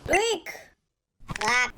Break.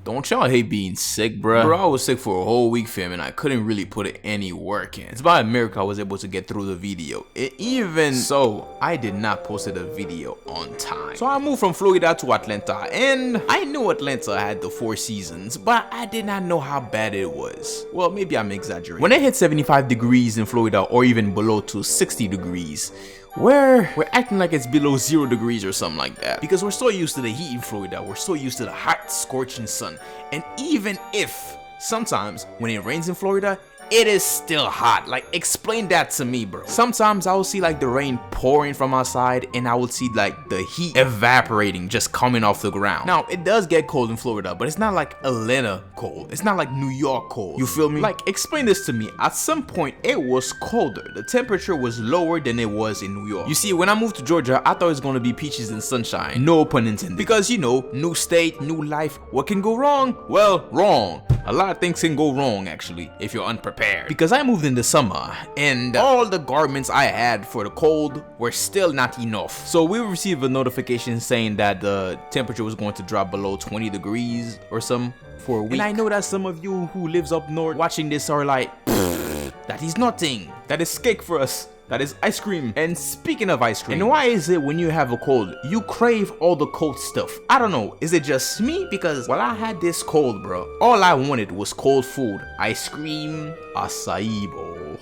Don't y'all hate being sick, bruh? Bro, I was sick for a whole week, fam, and I couldn't really put any work in. It's by a miracle I was able to get through the video. Even so, I did not post a video on time. So I moved from Florida to Atlanta, and I knew Atlanta had the 4 seasons, but I did not know how bad it was. Well, maybe I'm exaggerating. When it hit 75 degrees in Florida, or even below to 60 degrees, we're acting like it's below 0 degrees or something like that, because we're so used to the heat in Florida, we're so used to the hot scorching sun. And even if sometimes when it rains in Florida, it is still hot. Like, explain that to me, bro. Sometimes I will see like the rain pouring from outside, and I will see like the heat evaporating, just coming off the ground. Now, it does get cold in Florida, but it's not like Atlanta cold. It's not like New York cold. You feel me? Like, explain this to me. At some point, it was colder. The temperature was lower than it was in New York. You see, when I moved to Georgia, I thought it was gonna be peaches and sunshine. No pun intended. Because, you know, new state, new life. What can go wrong? Well, wrong. A lot of things can go wrong, actually, if you're unprepared. Because I moved in the summer, and all the garments I had for the cold were still not enough. So we received a notification saying that the temperature was going to drop below 20 degrees or something for a week. And I know that some of you who lives up north watching this are like, that is nothing. That is cake for us. That is ice cream. And speaking of ice cream, and why is it when you have a cold, you crave all the cold stuff? I don't know. Is it just me? Because while I had this cold, bro, all I wanted was cold food. Ice cream, acai bowl.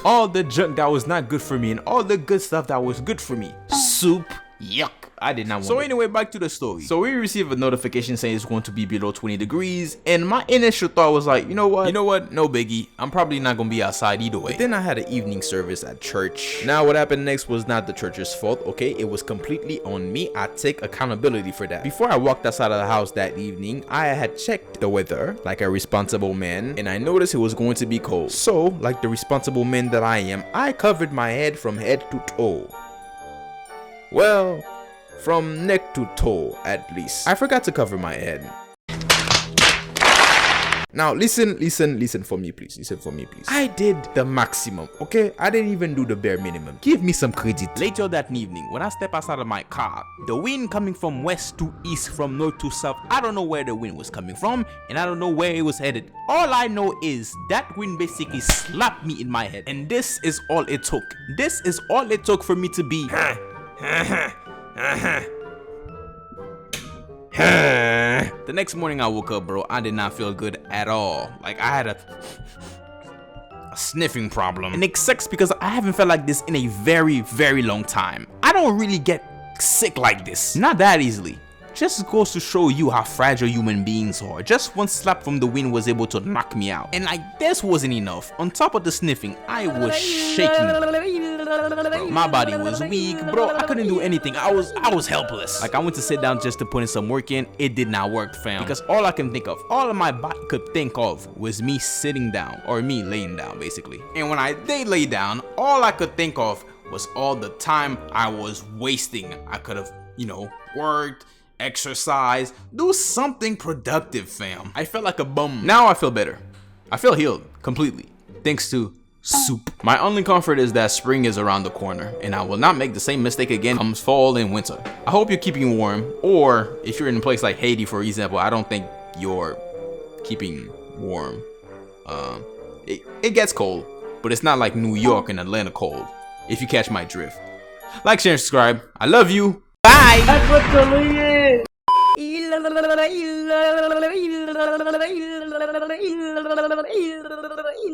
All the junk that was not good for me, and all the good stuff that was good for me. Soup, yuck. I did not want So anyway, back to the story. So we received a notification saying it's going to be below 20 degrees, and my initial thought was like, you know what, no biggie, I'm probably not gonna be outside either way. But then I had an evening service at church. Now what happened next was not the church's fault, okay? It was completely on me. I take accountability for that. Before I walked outside of the house that evening, I had checked the weather like a responsible man, and I noticed it was going to be cold. So, like the responsible man that I am, I covered my head from head to toe. Well, from neck to toe, at least. I forgot to cover my head. Now, listen for me, please. Listen for me, please. I did the maximum, okay? I didn't even do the bare minimum. Give me some credit. Later that evening, when I step outside of my car, the wind coming from west to east, from north to south, I don't know where the wind was coming from, and I don't know where it was headed. All I know is that wind basically slapped me in my head, and this is all it took. This is all it took for me to be the next morning I woke up, bro. I did not feel good at all. Like, I had a sniffing problem, and it sucks because I haven't felt like this in a very, very long time. I don't really get sick like this, not that easily. Just goes to show you how fragile human beings are. Just one slap from the wind was able to knock me out, and like, this wasn't enough. On top of the sniffing, I was shaking. Bro, my body was weak, bro. I couldn't do anything. I was helpless. Like, I went to sit down just to put in some work in. It did not work, fam. Because all I can think of, all of my body could think of, was me sitting down, or me laying down, basically. And when I did lay down, all I could think of was all the time I was wasting. I could have, you know, worked, exercise, do something productive, fam. I felt like a bum. Now I feel better. I feel healed completely, thanks to soup. My only comfort is that spring is around the corner, and I will not make the same mistake again comes fall and winter. I hope you're keeping warm, or if you're in a place like Haiti, for example, I don't think you're keeping warm. It gets cold, but it's not like New York and Atlanta cold, if you catch my drift. Like, share, and subscribe. I love you. Bye. That's what the